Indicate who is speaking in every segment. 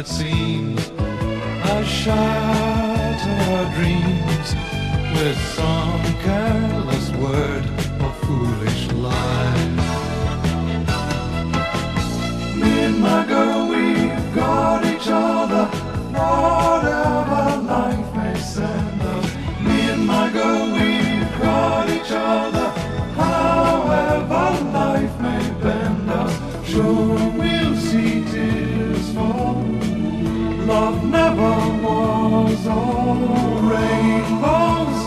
Speaker 1: seems I shatter our dreams with some careless word or foolish lie. Me and my girl, we've got each other, whatever life may send us. Me and my girl, we've got each other, however life may bend us. Sure, we'll see tears fall. Love never was all rainbows,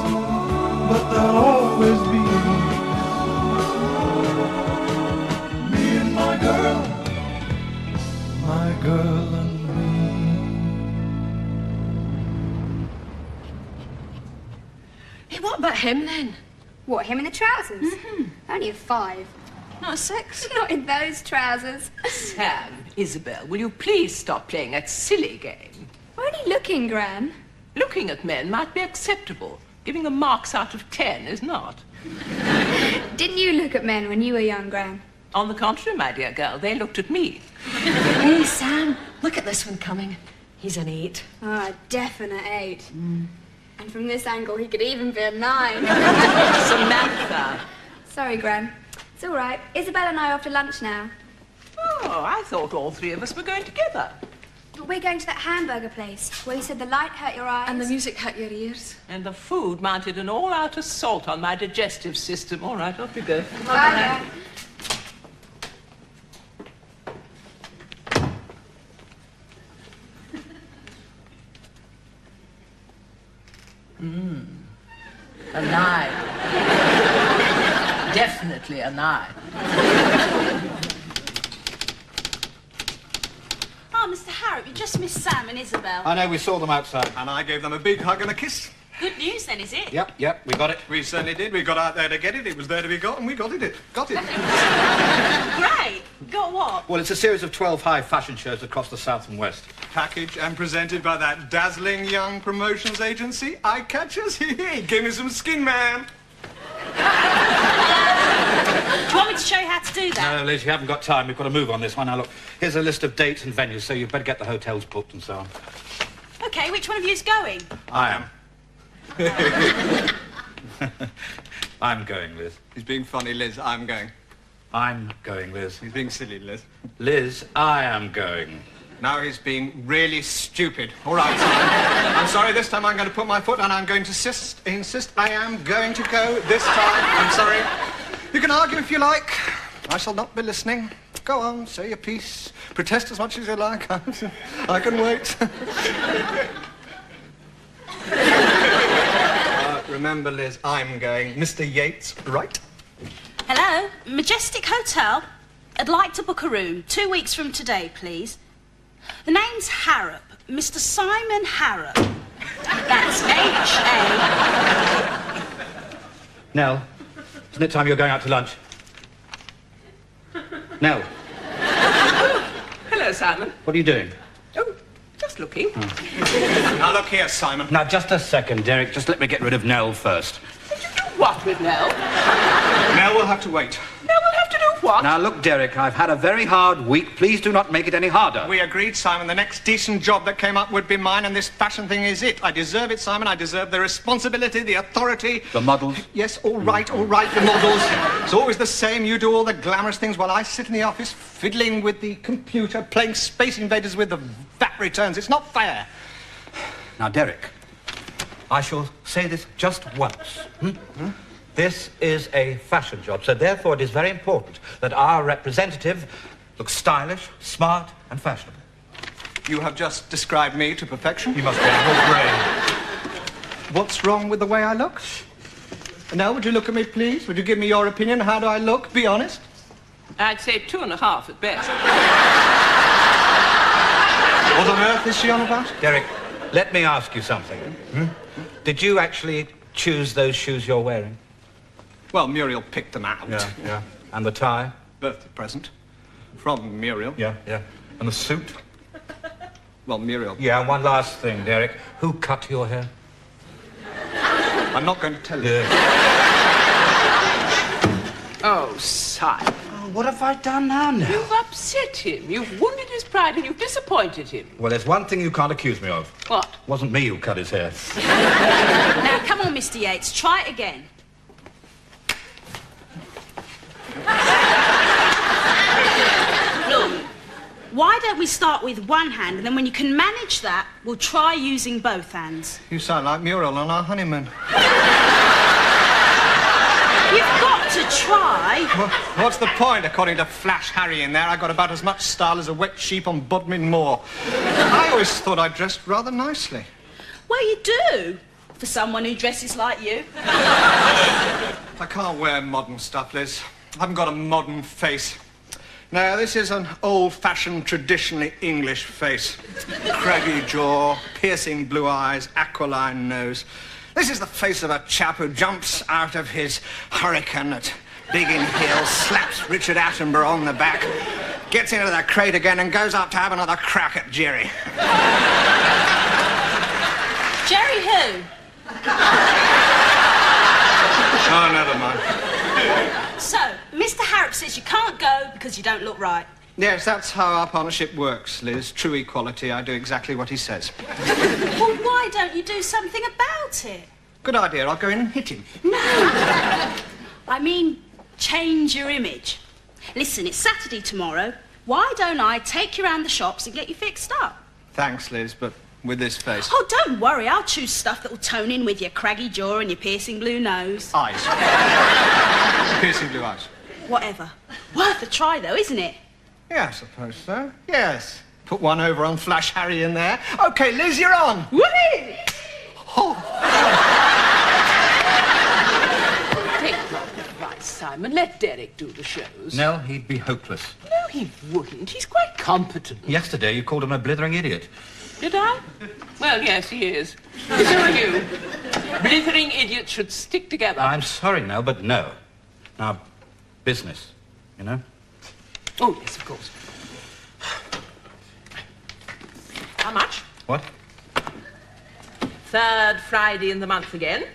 Speaker 1: but there'll always be me and my girl and me.
Speaker 2: Hey, what about him then?
Speaker 3: What, him in the trousers? Mm-hmm. Only a 5.
Speaker 2: Not a 6?
Speaker 3: Not in those trousers.
Speaker 4: Sam, Isobel, will you please stop playing that silly game?
Speaker 3: Why are you looking, Gran?
Speaker 4: Looking at men might be acceptable. Giving them marks out of 10 is not.
Speaker 3: Didn't you look at men when you were young, Gran?
Speaker 4: On the contrary, my dear girl, they looked at me.
Speaker 2: Hey, Sam, look at this one coming. He's an 8.
Speaker 3: Ah, a definite 8. Mm. And from this angle, he could even be a 9.
Speaker 4: Samantha.
Speaker 3: Sorry, Gran. It's all right. Isobel and I are off to lunch now.
Speaker 4: Oh, I thought all 3 of us were going together.
Speaker 3: But we're going to that hamburger place where you said the light hurt your eyes.
Speaker 2: And the music hurt your ears.
Speaker 4: And the food mounted an all-out assault on my digestive system. All right, off you go.
Speaker 3: Bye, Gran.
Speaker 4: A 9. Definitely a 9.
Speaker 5: Oh, Mr. Harrop, you just missed Sam and Isobel.
Speaker 6: I know, we saw them outside.
Speaker 7: And I gave them a big hug and a kiss.
Speaker 5: Good news then, is it?
Speaker 6: Yep, we got it.
Speaker 7: We certainly did. We got out there to get it. It was there to be got, and we got it. Got it.
Speaker 5: Great. Got what?
Speaker 6: Well, it's a series of 12 high fashion shows across the south and west.
Speaker 7: Packaged and presented by that dazzling young promotions agency, Eye Catchers. Give me some skin, man.
Speaker 5: Do you want me to show you how to do that?
Speaker 6: No, Liz, you haven't got time. We've got to move on this one. Now, look, here's a list of dates and venues, so you'd better get the hotels booked and so on.
Speaker 5: OK, which one of you's going?
Speaker 7: I am.
Speaker 6: I'm going, Liz.
Speaker 7: He's being funny, Liz. I'm going.
Speaker 6: I'm going, Liz.
Speaker 7: He's being silly, Liz.
Speaker 6: Liz, I am going.
Speaker 7: Now he's being really stupid. All right. I'm sorry, this time I'm going to put my foot and I'm going to insist I am going to go this time. I'm sorry. You can argue if you like. I shall not be listening. Go on, say your piece. Protest as much as you like. I can wait. Remember, Liz, I'm going. Mr. Yates, right?
Speaker 5: Hello? Majestic Hotel? I'd like to book a room 2 weeks from today, please. The name's Harrop. Mr. Simon Harrop. That's H-A...
Speaker 6: Nell, isn't it time you're going out to lunch? Nell.
Speaker 4: Hello, Simon.
Speaker 6: What are you doing?
Speaker 4: Oh, just looking.
Speaker 7: Now, look here, Simon.
Speaker 6: Now, just a second, Derek. Just let me get rid of Nell first.
Speaker 4: Did you do what with Nell?
Speaker 7: Nell will have to wait.
Speaker 4: Nell will have to do what?
Speaker 6: Now, look, Derek, I've had a very hard week. Please do not make it any harder.
Speaker 7: We agreed, Simon. The next decent job that came up would be mine, and this fashion thing is it. I deserve it, Simon. I deserve the responsibility, the authority.
Speaker 6: The models?
Speaker 7: Yes, all right, the models. It's always the same. You do all the glamorous things while I sit in the office fiddling with the computer, playing Space Invaders with the VAT returns. It's not fair.
Speaker 6: Now, Derek, I shall say this just once. This is a fashion job, so therefore it is very important that our representative looks stylish, smart, and fashionable.
Speaker 7: You have just described me to perfection.
Speaker 6: You must be out of your brain.
Speaker 7: What's wrong with the way I look? Now, would you look at me, please? Would you give me your opinion? How do I look? Be honest.
Speaker 4: I'd say 2.5 at best.
Speaker 7: What on earth is she on about?
Speaker 6: Derek, let me ask you something. Did you actually choose those shoes you're wearing?
Speaker 7: Well, Muriel picked them out.
Speaker 6: Yeah. And the tie?
Speaker 7: Birthday present. From Muriel.
Speaker 6: Yeah. And the suit?
Speaker 7: Well, Muriel.
Speaker 6: Yeah, and one last thing, Derek. Who cut your hair?
Speaker 7: I'm not going to tell you.
Speaker 4: Oh, Simon.
Speaker 6: Oh, what have I done now, Nell?
Speaker 4: You've upset him. You've wounded his Pride, and you've disappointed him.
Speaker 6: Well, there's one thing you can't accuse me of.
Speaker 4: What?
Speaker 6: It wasn't me who cut his hair.
Speaker 5: Now, come on, Mr. Yates, try it again. Look, why don't we start with one hand, and then when you can manage that, we'll try using both hands.
Speaker 7: You sound like Muriel on our honeymoon.
Speaker 5: You've got to try.
Speaker 7: Well, what's the point, according to Flash Harry in there? I got about as much style as a wet sheep on Bodmin Moor. I always thought I dressed rather nicely.
Speaker 5: Well, you do, for someone who dresses like you.
Speaker 7: I can't wear modern stuff, Liz. I haven't got a modern face. No, this is an old-fashioned, traditionally English face. Craggy jaw, piercing blue eyes, aquiline nose. This is the face of a chap who jumps out of his hurricane at Biggin Hill, slaps Richard Attenborough on the back, gets into the crate again and goes up to have another crack at Jerry.
Speaker 5: Jerry who?
Speaker 7: Oh, never mind.
Speaker 5: So, Mr. Harrop says you can't go because you don't look right.
Speaker 7: Yes, that's how our partnership works, Liz. True equality. I do exactly what he says.
Speaker 5: Well, why don't you do something about it?
Speaker 7: Good idea. I'll go in and hit him.
Speaker 5: No. I mean, change your image. Listen, it's Saturday tomorrow. Why don't I take you around the shops and get you fixed up?
Speaker 7: Thanks, Liz, but with this face.
Speaker 5: Oh, don't worry. I'll choose stuff that will tone in with your craggy jaw and your piercing blue nose.
Speaker 7: Eyes. Piercing blue eyes.
Speaker 5: Whatever. Worth a try, though, isn't it?
Speaker 7: Yeah, I suppose so. Yes. Put one over on Flash Harry in there. OK, Liz, you're on.
Speaker 5: Whee!
Speaker 7: Oh.
Speaker 4: Take my advice, Simon. Let Derek do the shows.
Speaker 6: Nell, he'd be hopeless.
Speaker 4: No, he wouldn't. He's quite competent.
Speaker 6: Yesterday, you called him a blithering idiot.
Speaker 4: Did I? Well, yes, he is. So are you. Blithering idiots should stick together.
Speaker 6: I'm sorry, Nell, but no. Now, business, you know?
Speaker 4: Oh, yes, of course. How much?
Speaker 6: What?
Speaker 4: Third Friday in the month again.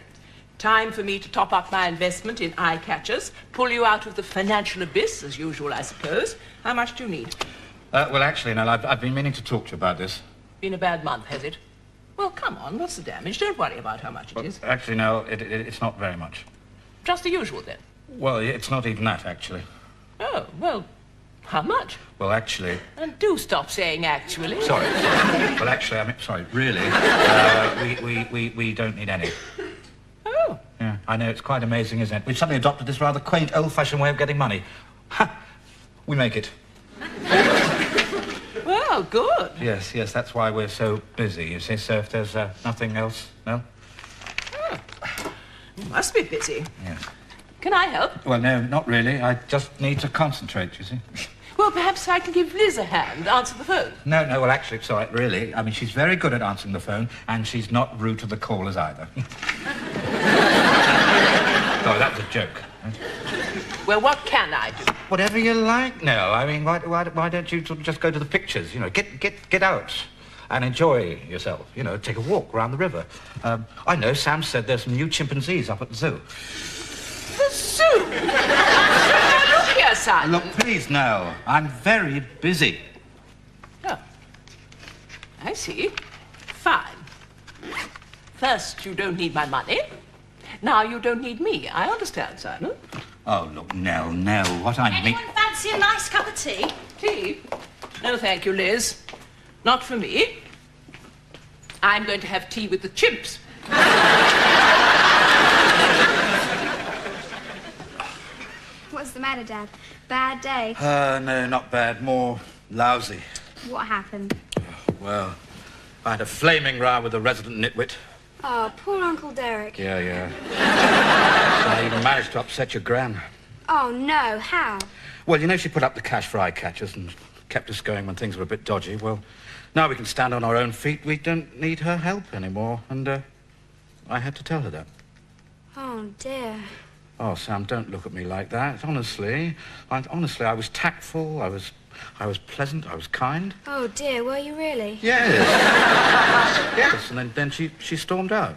Speaker 4: Time for me to top up my investment in eye catchers. Pull you out of the financial abyss, as usual, I suppose. How much do you need?
Speaker 6: Well, actually, Nell, I've been meaning to talk to you about this.
Speaker 4: Been a bad month, has it? Well, come on, what's the damage? Don't worry about how much it is.
Speaker 6: Actually, Nell, it's not very much.
Speaker 4: Just the usual, then.
Speaker 6: Well, it's not even that, actually.
Speaker 4: Oh, well, how much?
Speaker 6: Well, actually...
Speaker 4: And do stop saying actually.
Speaker 6: Sorry. Well, actually, I mean, sorry, really, we don't need any.
Speaker 4: Oh.
Speaker 6: Yeah, I know, it's quite amazing, isn't it? We've suddenly adopted this rather quaint, old-fashioned way of getting money. Ha! We make it.
Speaker 4: Well, good.
Speaker 6: Yes, that's why we're so busy, you see. So if there's nothing else, no?
Speaker 4: Oh. You must be busy.
Speaker 6: Yes.
Speaker 4: Can I help?
Speaker 6: Well, no, not really. I just need to concentrate, you see.
Speaker 4: Well, perhaps I can give Liz a hand, answer the phone.
Speaker 6: No, well, actually, it's all right, really. I mean, she's very good at answering the phone, and she's not rude to the callers either. Sorry, that was a joke.
Speaker 4: Well, what can I do?
Speaker 6: Whatever you like, Nell. I mean, why don't you sort of just go to the pictures, you know, get out and enjoy yourself, you know, take a walk around the river. I know, Sam said there's some new chimpanzees up at the zoo.
Speaker 4: The zoo? Now, look here, Simon.
Speaker 6: Look, please, Nell, I'm very busy.
Speaker 4: Oh, I see. Fine. First, you don't need my money. Now you don't need me. I understand, Simon.
Speaker 6: Oh, look, Nell, what I mean...
Speaker 5: Anyone fancy a nice cup of tea?
Speaker 4: Tea? No, thank you, Liz. Not for me. I'm going to have tea with the chimps.
Speaker 3: What's the matter, Dad? Bad day?
Speaker 6: No, not bad. More lousy.
Speaker 3: What happened?
Speaker 6: Well, I had a flaming row with a resident nitwit.
Speaker 3: Oh, poor Uncle Derek.
Speaker 6: Yeah. I even managed to upset your gran.
Speaker 3: Oh, no. How?
Speaker 6: Well, you know, she put up the cash for eye catchers and kept us going when things were a bit dodgy. Well, now we can stand on our own feet. We don't need her help anymore. And, I had to tell her that.
Speaker 3: Oh, dear.
Speaker 6: Oh, Sam, don't look at me like that. Honestly, I was tactful, I was pleasant, I was kind.
Speaker 3: Oh, dear, were you really?
Speaker 6: Yes. Yes, and then she stormed out.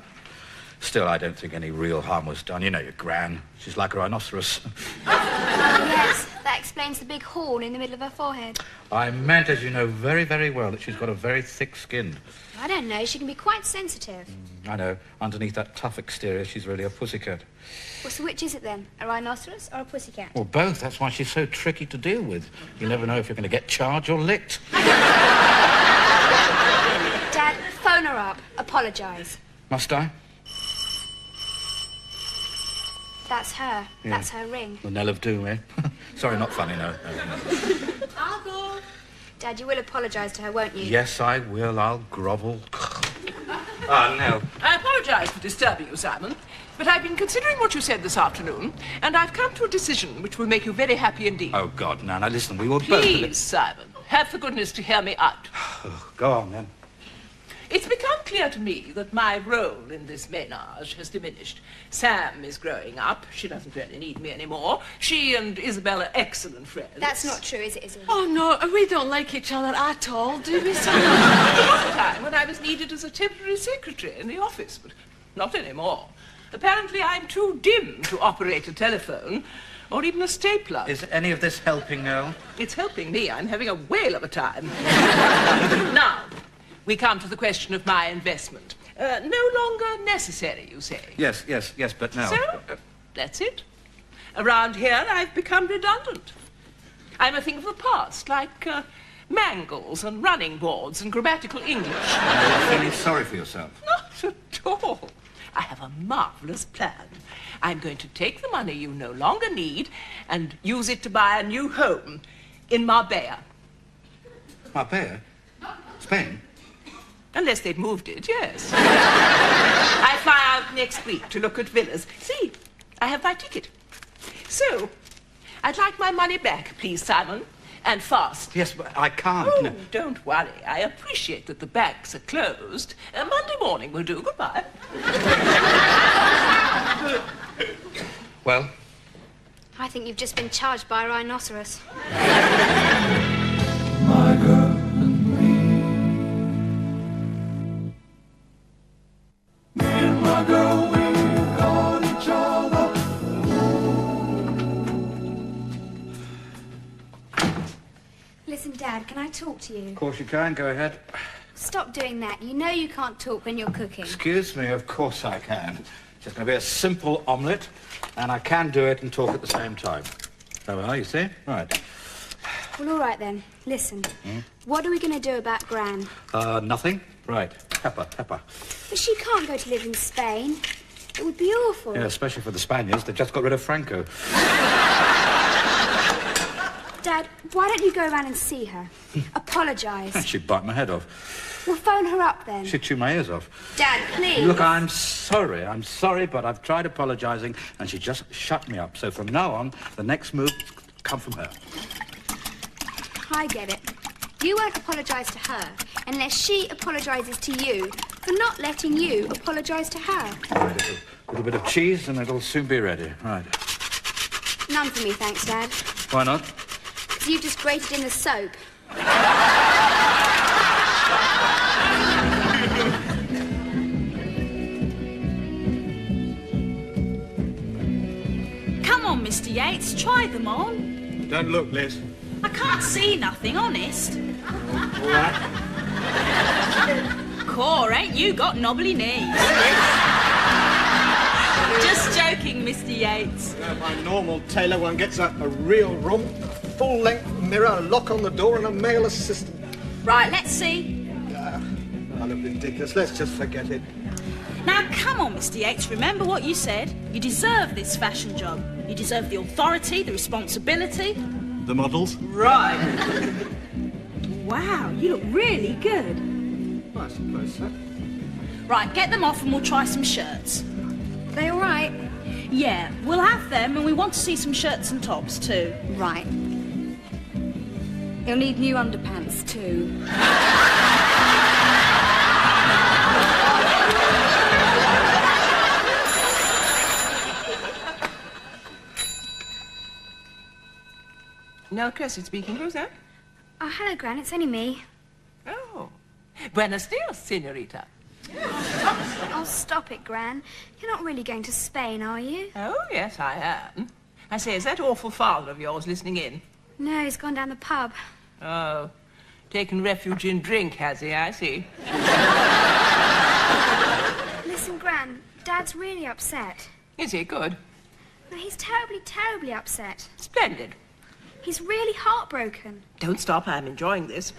Speaker 6: Still, I don't think any real harm was done. You know your gran. She's like a rhinoceros.
Speaker 3: Yes, that explains the big horn in the middle of her forehead.
Speaker 6: I meant, as you know very, very well, that she's got a very thick skin.
Speaker 3: I don't know, she can be quite sensitive.
Speaker 6: I know. Underneath that tough exterior, she's really a pussycat.
Speaker 3: Well, so which is it then? A rhinoceros or a pussycat?
Speaker 6: Well, both. That's why she's so tricky to deal with. You never know if you're going to get charged or licked.
Speaker 3: Dad, phone her up. Apologise.
Speaker 6: Must I?
Speaker 3: That's her.
Speaker 6: Yeah.
Speaker 3: That's her ring.
Speaker 6: The knell of doom, eh? Sorry, not funny, no.
Speaker 5: I'll go.
Speaker 3: Dad, you will apologise to her, won't you?
Speaker 6: Yes, I will. I'll grovel. Nell.
Speaker 4: I apologize for disturbing you, Simon, but I've been considering what you said this afternoon, and I've come to a decision which will make you very happy indeed.
Speaker 6: Oh, God, now listen, we will
Speaker 4: Please,
Speaker 6: both...
Speaker 4: Simon, have the goodness to hear me out.
Speaker 6: Go on, then.
Speaker 4: It's become clear to me that my role in this ménage has diminished. Sam is growing up. She doesn't really need me anymore. She and Isobel are excellent friends.
Speaker 3: That's not true, is it, Isobel?
Speaker 2: Oh, no, we don't like each other at all, do we, Sam?
Speaker 4: There was a time when I was needed as a temporary secretary in the office, but not anymore. Apparently I'm too dim to operate a telephone or even a stapler.
Speaker 6: Is any of this helping, Nell?
Speaker 4: It's helping me. I'm having a whale of a time. Now, we come to the question of my investment. No longer necessary, you say?
Speaker 6: Yes, but Nell...
Speaker 4: So, that's it. Around here, I've become redundant. I'm a thing of the past, like mangles and running boards and grammatical English.
Speaker 6: You're feeling sorry for yourself.
Speaker 4: Not at all. I have a marvelous plan. I'm going to take the money you no longer need and use it to buy a new home in Marbella.
Speaker 6: Marbella? Spain?
Speaker 4: Unless they've moved it, yes. I fly out next week to look at villas. See, I have my ticket. So, I'd like my money back, please, Simon, and fast.
Speaker 6: Yes, but I can't.
Speaker 4: Oh,
Speaker 6: No.
Speaker 4: don't worry. I appreciate that the banks are closed. Monday morning will do. Goodbye.
Speaker 6: Well?
Speaker 3: I think you've just been charged by a rhinoceros.
Speaker 1: My girl and me. Me and my girl, we got each other.
Speaker 3: Listen, Dad, can I talk to you?
Speaker 6: Of course you can. Go ahead.
Speaker 3: Stop doing that. You know you can't talk when you're cooking.
Speaker 6: Excuse me, of course I can. It's just going to be a simple omelette, and I can do it and talk at the same time. So we are, you see? Right.
Speaker 3: Well, all right then. Listen. What are we going to do about Gran?
Speaker 6: Nothing? Right. Pepper.
Speaker 3: But she can't go to live in Spain. It would be awful.
Speaker 6: Yeah, especially for the Spaniards. They just got rid of Franco.
Speaker 3: Dad, why don't you go around and see her? Apologise.
Speaker 6: She'd bite my head off.
Speaker 3: We'll phone her up then.
Speaker 6: She'd chew my ears off.
Speaker 3: Dad, please.
Speaker 6: Look, I'm sorry, but I've tried apologising, and she just shut me up. So from now on, the next move come from her.
Speaker 3: I get it. You won't apologise to her unless she apologises to you for not letting you apologise to her.
Speaker 6: Right, a little bit of cheese, and it'll soon be ready. Right.
Speaker 3: None for me, thanks, Dad.
Speaker 6: Why not?
Speaker 3: Because you've just grated in the soap.
Speaker 5: Come on, Mr. Yates, try them on.
Speaker 7: Don't look, Liz.
Speaker 5: I can't see nothing, honest.
Speaker 7: All right.
Speaker 5: Core, ain't you got knobbly knees? Just joking, Mr. Yates.
Speaker 7: My normal tailor one gets a real room, a full-length mirror, a lock on the door, and a male assistant.
Speaker 5: Right, let's see.
Speaker 7: I look ridiculous. Let's just forget it.
Speaker 5: Now, come on, Mr. Yates, remember what you said. You deserve this fashion job. You deserve the authority, the responsibility.
Speaker 7: The models?
Speaker 5: Right. Wow, you look really good.
Speaker 7: I suppose so.
Speaker 5: Right, get them off and we'll try some shirts.
Speaker 3: They all right?
Speaker 5: Yeah, we'll have them and we want to see some shirts and tops too.
Speaker 3: Right. You'll need new underpants too.
Speaker 4: Nell Cressy speaking. Who's that?
Speaker 3: Oh, hello, Gran. It's only me.
Speaker 4: Oh. Buenos dias, senorita.
Speaker 3: Oh, stop it, Gran. You're not really going to Spain, are you?
Speaker 4: Oh, yes, I am. I say, is that awful father of yours listening in?
Speaker 3: No, he's gone down the pub.
Speaker 4: Oh, taken refuge in drink, has he? I see.
Speaker 3: Listen, Gran, Dad's really upset.
Speaker 4: Is he? Good.
Speaker 3: No, he's terribly, terribly upset.
Speaker 4: Splendid.
Speaker 3: He's really heartbroken.
Speaker 4: Don't stop. I'm enjoying this.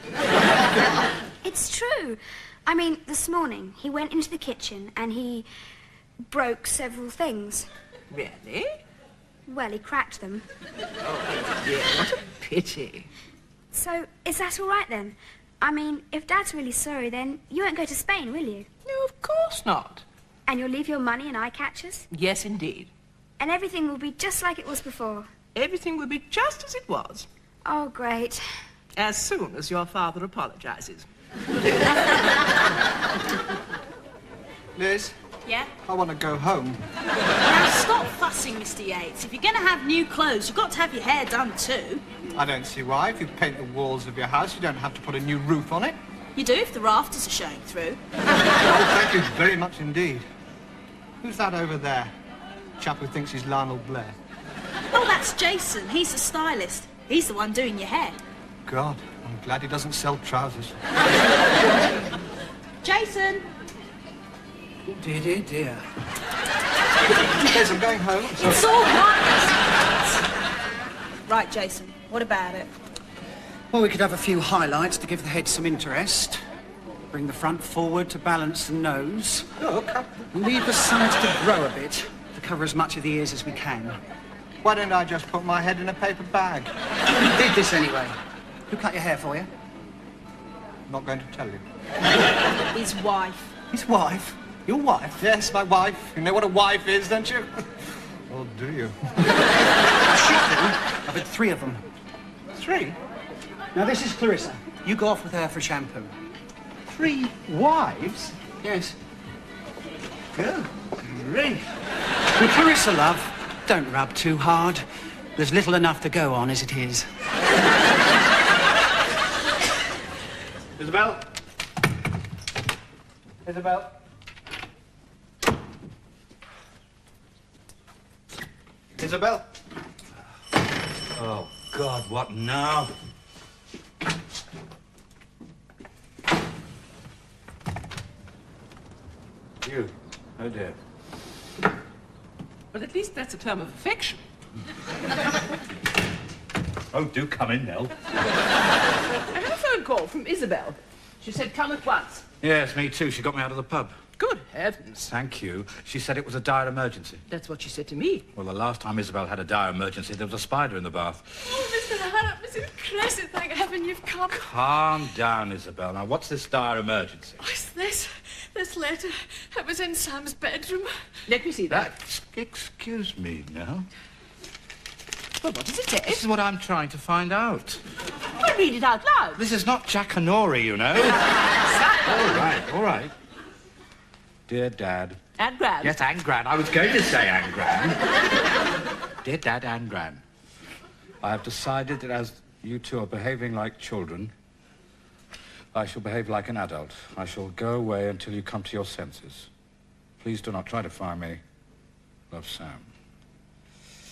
Speaker 3: It's true. I mean, this morning, he went into the kitchen and he broke several things.
Speaker 4: Really?
Speaker 3: Well, he cracked them.
Speaker 4: Oh, dear, what a pity.
Speaker 3: So, is that all right then? I mean, if Dad's really sorry, then you won't go to Spain, will you?
Speaker 4: No, of course not.
Speaker 3: And you'll leave your money in eye catchers?
Speaker 4: Yes, indeed.
Speaker 3: And everything will be just like it was before?
Speaker 4: Everything will be just as it was.
Speaker 3: Oh, great.
Speaker 4: As soon as your father apologizes.
Speaker 7: Liz,
Speaker 5: Yeah?
Speaker 7: I want to go home.
Speaker 5: Now stop fussing, Mr. Yates. If you're going to have new clothes, you've got to have your hair done too.
Speaker 7: I don't see why. If you paint the walls of your house, you don't have to put a new roof on it.
Speaker 5: You do if the rafters are showing through.
Speaker 7: Oh, thank you very much indeed. Who's that over there? Chap who thinks he's Lionel Blair.
Speaker 5: Oh, that's Jason. He's the stylist. He's the one doing your hair.
Speaker 7: God, I'm glad he doesn't sell trousers.
Speaker 5: Jason!
Speaker 6: Dear, dear, dear.
Speaker 7: Liz, I'm going home.
Speaker 5: It's all right. Right, Jason. What about it?
Speaker 8: Well, we could have a few highlights to give the head some interest. Bring the front forward to balance the nose.
Speaker 7: Look,
Speaker 8: Leave the sides to grow a bit to cover as much of the ears as we can.
Speaker 7: why don't I just put my head in a paper bag?
Speaker 8: You did this anyway. Who cut your hair for you?
Speaker 7: Not going to tell you.
Speaker 5: His wife.
Speaker 8: His wife? Your wife?
Speaker 7: Yes, my wife. You know what a wife is, don't you? Or do you?
Speaker 8: I've had 3 of them.
Speaker 7: 3?
Speaker 8: Now, this is Clarissa. You go off with her for shampoo.
Speaker 7: 3 wives?
Speaker 8: Yes. Good. Great. And Clarissa, love, don't rub too hard. There's little enough to go on as it is.
Speaker 6: Isobel? Isobel? Isobel? Oh, God, what now? You. Oh, dear.
Speaker 4: Well, at least that's a term of affection.
Speaker 6: Oh, do come in, Nell.
Speaker 4: I had a phone call from Isobel. She said come at once.
Speaker 6: Yes, me too. She got me out of the pub.
Speaker 4: Good heavens.
Speaker 6: Thank you. She said it was a dire emergency.
Speaker 4: That's what she said to me.
Speaker 6: Well, the last time Isobel had a dire emergency, there was a spider in the bath.
Speaker 2: Oh, Mr. Harrop, Mrs. Crescent, thank heaven you've come.
Speaker 6: Calm down, Isobel. Now, what's this dire emergency?
Speaker 2: What's this? This letter. It was in Sam's bedroom.
Speaker 4: Let me see that.
Speaker 6: Excuse me, Nell.
Speaker 4: Well, what does it say?
Speaker 6: This is what I'm trying to find out.
Speaker 4: Well, read it out loud.
Speaker 6: This is not Jackanory, you know. All right, all right. Dear Dad.
Speaker 4: And Gran.
Speaker 6: Yes, and Gran. I was going to say and Gran. Dear Dad and Gran, I have decided that as you two are behaving like children, I shall behave like an adult. I shall go away until you come to your senses. Please do not try to fire me. Love, Sam.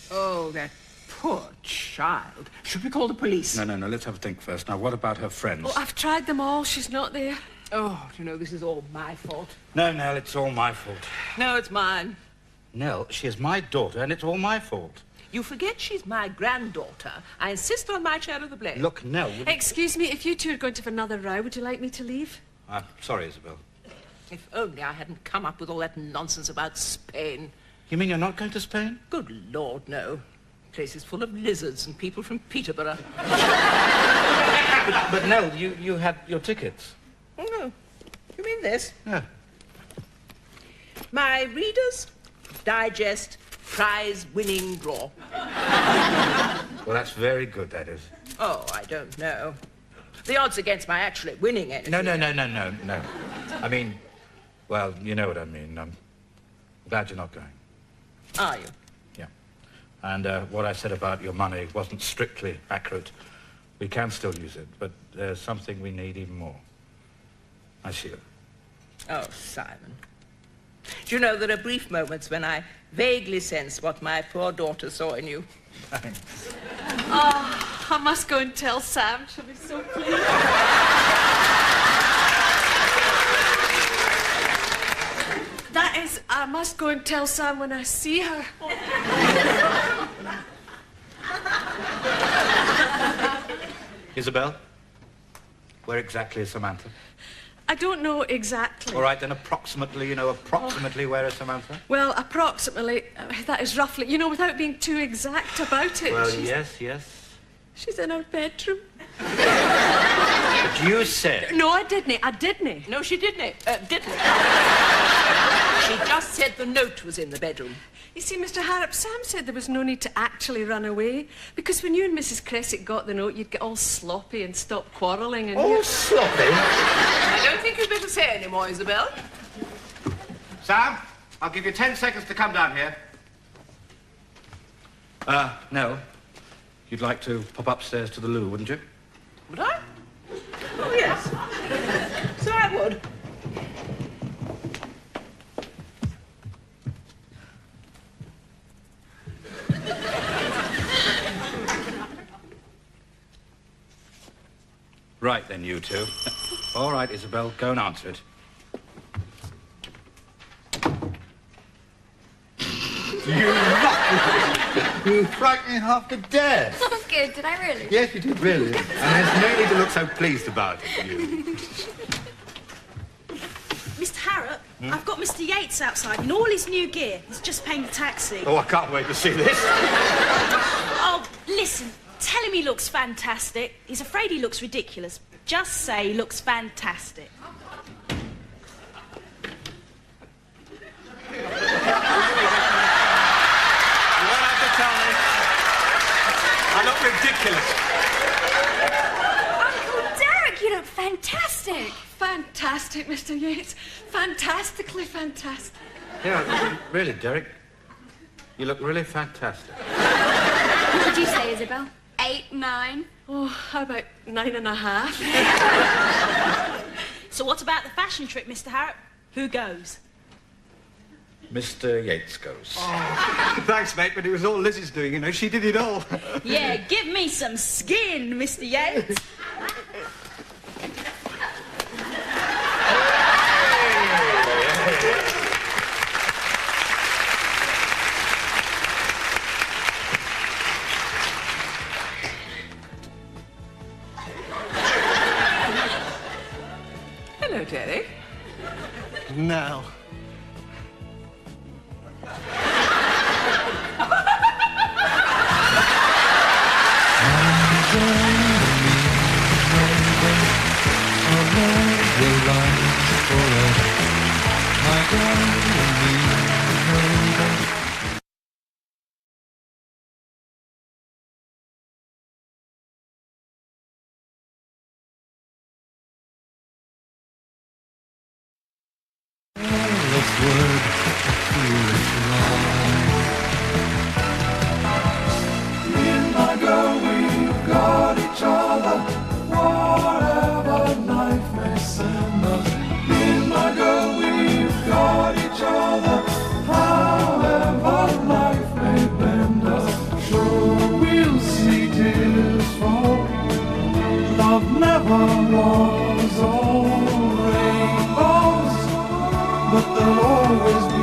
Speaker 4: Oh, that poor child. Should we call the police?
Speaker 6: No, let's have a think first. Now, what about her friends?
Speaker 2: Oh, I've tried them all. She's not there.
Speaker 4: Oh, you know, this is all my fault.
Speaker 6: No, Nell, it's all my fault.
Speaker 4: No, it's mine.
Speaker 6: Nell, she is my daughter, and it's all my fault.
Speaker 4: You forget she's my granddaughter. I insist on my share of the blame.
Speaker 6: Look, Nell...
Speaker 2: Excuse me, if you two are going to have another row, would you like me to leave?
Speaker 6: I'm sorry, Isobel.
Speaker 4: If only I hadn't come up with all that nonsense about Spain.
Speaker 6: You mean you're not going to Spain?
Speaker 4: Good Lord, no. The place is full of lizards and people from Peterborough.
Speaker 6: But Nell, you had your tickets.
Speaker 4: Oh, no. You mean this?
Speaker 6: Yeah.
Speaker 4: My Reader's Digest prize-winning draw.
Speaker 6: Well, that's very good, that is.
Speaker 4: Oh, I don't know. The odds against my actually winning anything...
Speaker 6: No. I mean, well, you know what I mean. I'm glad you're not going.
Speaker 4: Are you?
Speaker 6: Yeah. And what I said about your money wasn't strictly accurate. We can still use it, but there's something we need even more. I see you.
Speaker 4: Oh, Simon. Do you know, there are brief moments when I vaguely sense what my poor daughter saw in you.
Speaker 6: Thanks.
Speaker 5: Oh,
Speaker 2: I must go and tell Sam. She'll be so pleased. That is, I must go and tell Sam when I see her.
Speaker 6: Isobel, where exactly is Samantha?
Speaker 2: I don't know exactly.
Speaker 6: All right, then approximately, you know, where is Samantha?
Speaker 2: Well, approximately, that is roughly, you know, without being too exact about it.
Speaker 6: Well, yes.
Speaker 2: She's in her bedroom.
Speaker 6: But you said...
Speaker 2: No, I didn't.
Speaker 4: No, she didn't. Didn't. She just said the note was in the bedroom.
Speaker 2: You see, Mr. Harrop, Sam said there was no need to actually run away, because when you and Mrs. Creswick got the note, you'd get all sloppy and stop quarrelling and...
Speaker 6: All sloppy?
Speaker 4: I don't think you'd better say any more, Isobel.
Speaker 6: Sam, I'll give you 10 seconds to come down here. Nell, you'd like to pop upstairs to the loo, wouldn't you?
Speaker 4: Would I? Oh, yes. So I would.
Speaker 6: Right, then, you two. All right, Isobel, go and answer it.
Speaker 7: You frightened me half to death.
Speaker 3: Oh, good. Did I really?
Speaker 7: Yes, you did, really. And there's no need to look so pleased about it, you.
Speaker 5: Mr. Harrop, I've got Mr. Yates outside in all his new gear. He's just paying the taxi.
Speaker 6: Oh, I can't wait to see this.
Speaker 5: Oh, listen. Tell him he looks fantastic. He's afraid he looks ridiculous. Just say he looks fantastic.
Speaker 7: You won't have to tell me. I look ridiculous.
Speaker 3: Uncle Derek, you look fantastic.
Speaker 2: Fantastic, Mr. Yates. Fantastically fantastic.
Speaker 6: Yeah, really, Derek. You look really fantastic.
Speaker 3: What would you say, Isobel? 8, 9?
Speaker 2: Oh, how about 9.5?
Speaker 5: So what about the fashion trip, Mr. Harrop? Who goes?
Speaker 6: Mr. Yates goes.
Speaker 7: Oh, thanks, mate, but it was all Lizzie's doing, you know. She did it all.
Speaker 5: Yeah, give me some skin, Mr. Yates.
Speaker 4: Hello, Derek.
Speaker 7: Now.
Speaker 1: Me and my girl, we've got each other, whatever life may send us. Me and my girl, we've got each other, however life may bend us. Sure, we'll see tears fall. Love never was all rainbows, but there'll always be